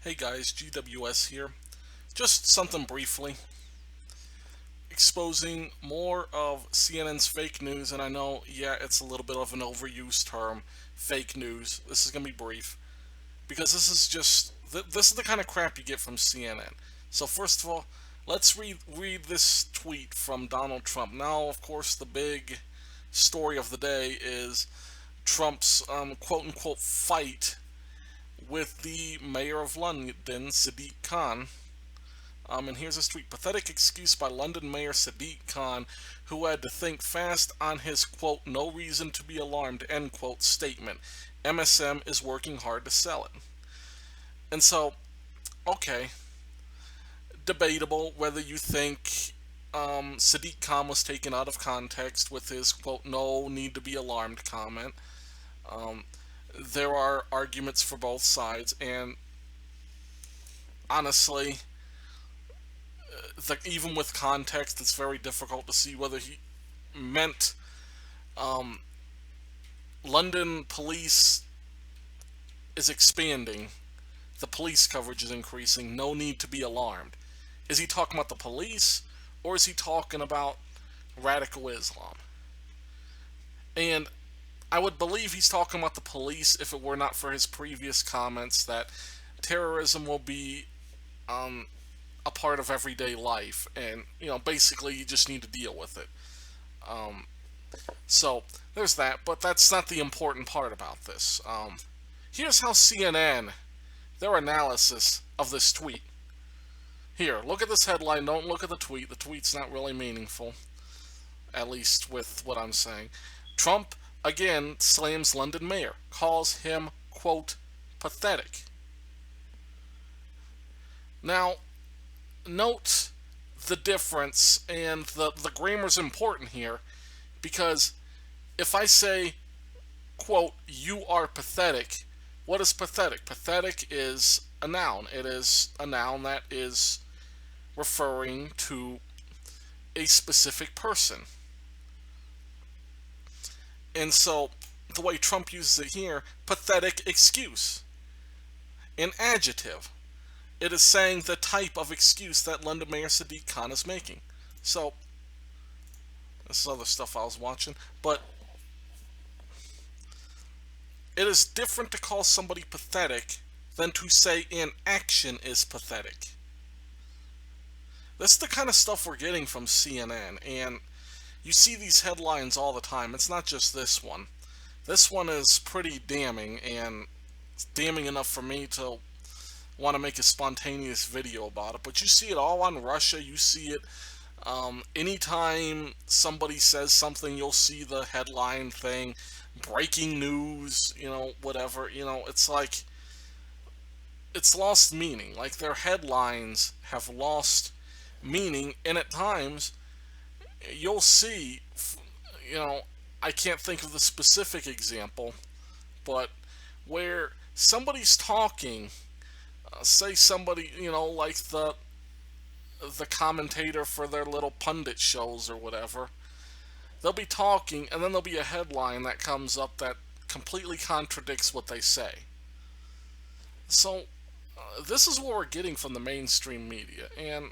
Hey guys, GWS here. Just something briefly exposing more of CNN's fake news, and I know, yeah, it's a little bit of an overused term, fake news. This is going to be brief because this is just this is the kind of crap you get from CNN. So first of all, let's read this tweet from Donald Trump. Now, of course, the big story of the day is Trump's quote unquote fight with the mayor of London, Sadiq Khan. And here's his tweet. Pathetic excuse by London Mayor Sadiq Khan, who had to think fast on his, quote, no reason to be alarmed, end quote, statement. MSM is working hard to sell it. And so, okay, debatable whether you think Sadiq Khan was taken out of context with his, quote, no need to be alarmed comment. Um, there are arguments for both sides, and honestly, even with context, it's very difficult to see whether he meant um, London police is expanding, the police coverage is increasing, no need to be alarmed. Is he talking about the police, or is he talking about radical Islam? And I would believe he's talking about the police if it were not for his previous comments that terrorism will be a part of everyday life, and basically you just need to deal with it. Um, so there's that, but that's not the important part about this. Here's how CNN, their analysis of this tweet. Here, look at this headline. Don't look at the tweet. The tweet's not really meaningful, at least with what I'm saying. Trump again slams London mayor, calls him, quote, pathetic. Now, note the difference, and the grammar's important here, because if I say, quote, you are pathetic, what is pathetic? Pathetic is a noun. It is a noun that is referring to a specific person. And so, the way Trump uses it here, pathetic excuse, an adjective. It is saying the type of excuse that London Mayor Sadiq Khan is making. So, this is other stuff I was watching, but it is different to call somebody pathetic than to say an action is pathetic. This is the kind of stuff we're getting from CNN, and you see these headlines all the time. It's not just this one. This one is pretty damning, and it's damning enough for me to want to make a spontaneous video about it. But you see it all on Russia. You see it anytime somebody says something, you'll see the headline thing, breaking news, whatever. It's like it's lost meaning. Like their headlines have lost meaning, and at times you'll see, I can't think of the specific example, but where somebody's talking, say somebody, like the commentator for their little pundit shows or whatever, they'll be talking, and then there'll be a headline that comes up that completely contradicts what they say. So, this is what we're getting from the mainstream media, and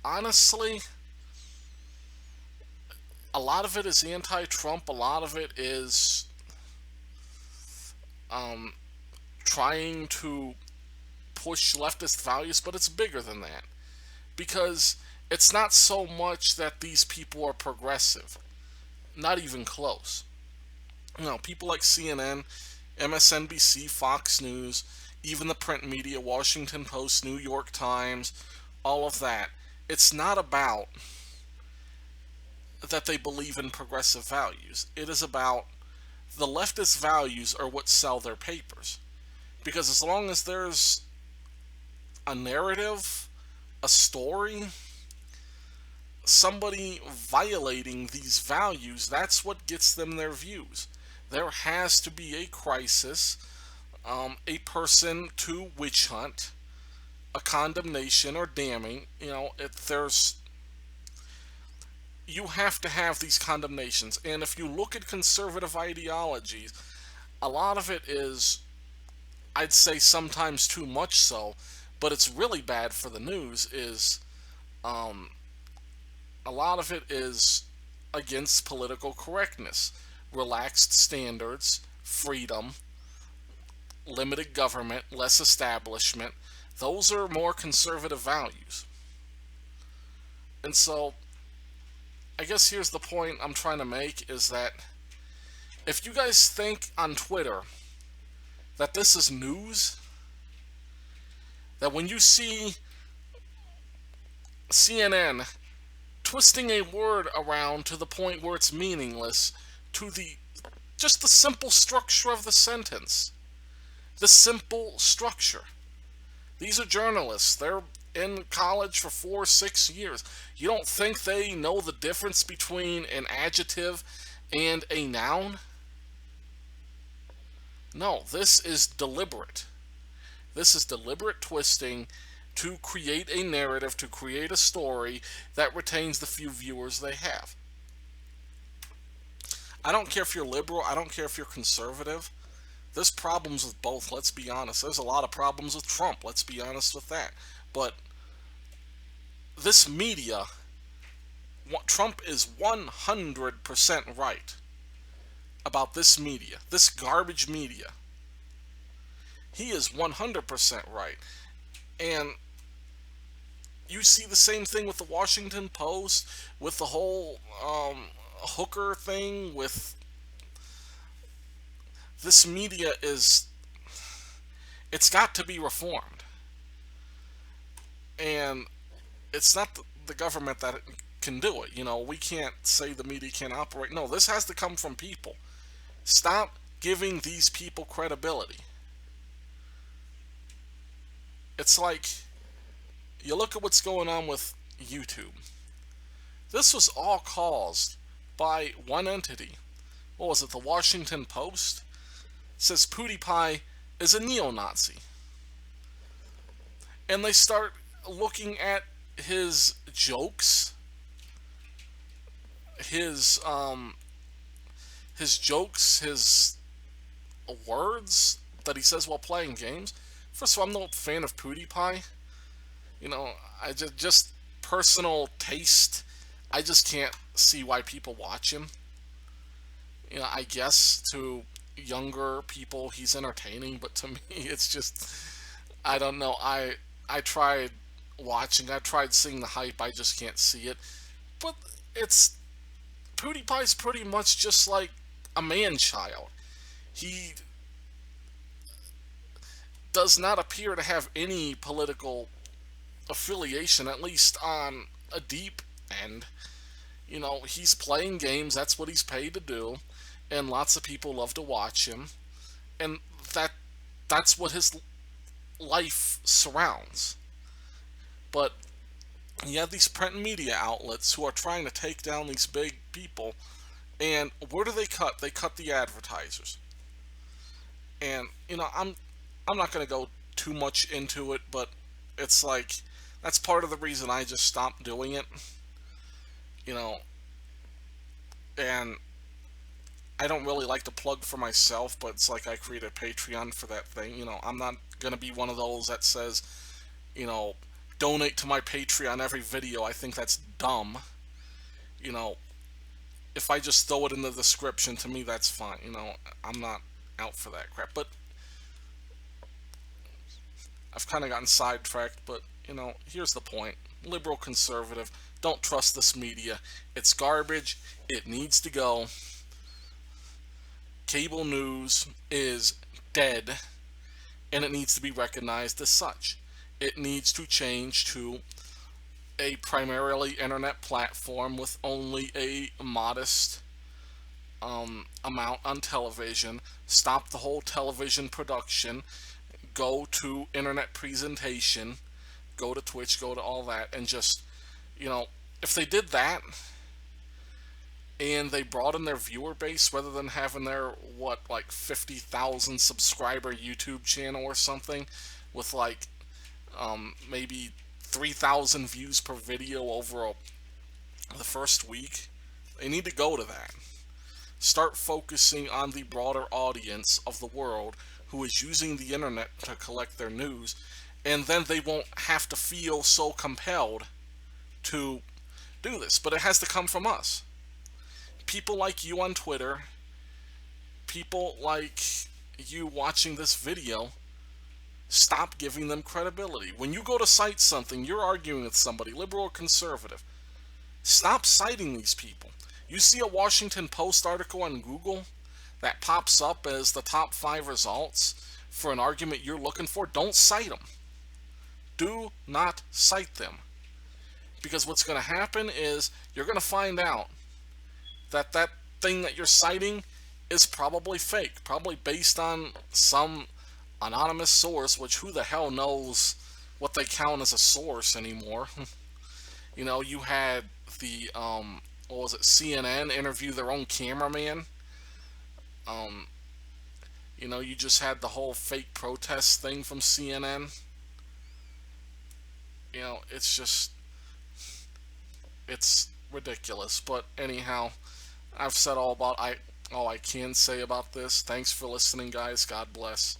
honestly, a lot of it is anti-Trump, a lot of it is trying to push leftist values, but it's bigger than that. Because it's not so much that these people are progressive, not even close. People like CNN, MSNBC, Fox News, even the print media, Washington Post, New York Times, all of that. It's not about that they believe in progressive values. It is about the leftist values are what sell their papers. Because as long as there's a narrative, a story, somebody violating these values, that's what gets them their views. There has to be a crisis, a person to witch hunt, a condemnation or damning. You have to have these condemnations. And if you look at conservative ideologies, a lot of it is I'd say sometimes too much so, but it's really bad for the news, is um, a lot of it is against political correctness, relaxed standards, freedom, limited government, less establishment. Those are more conservative values. And so, I guess here's the point I'm trying to make, is that if you guys think on Twitter that this is news, that when you see CNN twisting a word around to the point where it's meaningless, to the just the simple structure of the sentence, the simple structure. These are journalists. They're in college for 4 or 6 years. You don't think they know the difference between an adjective and a noun? No, this is deliberate. This is deliberate twisting to create a narrative, to create a story that retains the few viewers they have. I don't care if you're liberal, I don't care if you're conservative. There's problems with both, let's be honest. There's a lot of problems with Trump, let's be honest with that. But this media, Trump is 100% right about this media, this garbage media. He is 100% right. And you see the same thing with the Washington Post, with the whole hooker thing, with this media it's got to be reformed. And it's not the government that can do it. We can't say the media can't operate. No, this has to come from people. Stop giving these people credibility. It's like, you look at what's going on with YouTube. This was all caused by one entity. What was it, the Washington Post? It says PewDiePie is a neo-Nazi. And they start looking at his jokes, his jokes, his words that he says while playing games. First of all, I'm no fan of PewDiePie. I just personal taste. I just can't see why people watch him. I guess to younger people he's entertaining, but to me it's just, I don't know. I tried watching, I tried seeing the hype, I just can't see it. But PewDiePie's pretty much just like a man-child. He does not appear to have any political affiliation, at least on a deep end. He's playing games, that's what he's paid to do, and lots of people love to watch him, and that's what his life surrounds. But you have these print media outlets who are trying to take down these big people, and where do they cut? They cut the advertisers. And I'm not going to go too much into it, but it's like, that's part of the reason I just stopped doing it. And I don't really like to plug for myself, but it's like I created a Patreon for that thing. I'm not going to be one of those that says, donate to my Patreon every video. I think that's dumb. If I just throw it in the description, to me that's fine. I'm not out for that crap. But I've kind of gotten sidetracked, but here's the point. Liberal, conservative, don't trust this media. It's garbage. It needs to go. Cable news is dead, and it needs to be recognized as such. It needs to change to a primarily internet platform with only a modest amount on television. Stop the whole television production. Go to internet presentation. Go to Twitch. Go to all that. And just, if they did that, and they broaden their viewer base rather than having their, 50,000 subscriber YouTube channel or something with maybe 3,000 views per video over the first week. They need to go to that. Start focusing on the broader audience of the world who is using the internet to collect their news, and then they won't have to feel so compelled to do this. But it has to come from us. People like you on Twitter, people like you watching this video, stop giving them credibility. When you go to cite something, you're arguing with somebody, liberal or conservative, stop citing these people. You see a Washington Post article on Google that pops up as the top 5 results for an argument you're looking for, don't cite them. Do not cite them. Because what's going to happen is you're going to find out that that thing that you're citing is probably fake, probably based on some anonymous source, which who the hell knows what they count as a source anymore. You know, you had the, what was it, CNN interview their own cameraman. Um, you know, you just had the whole fake protest thing from CNN. You know, it's just, it's ridiculous. But anyhow, I've said all I can say about this. Thanks for listening, guys. God bless.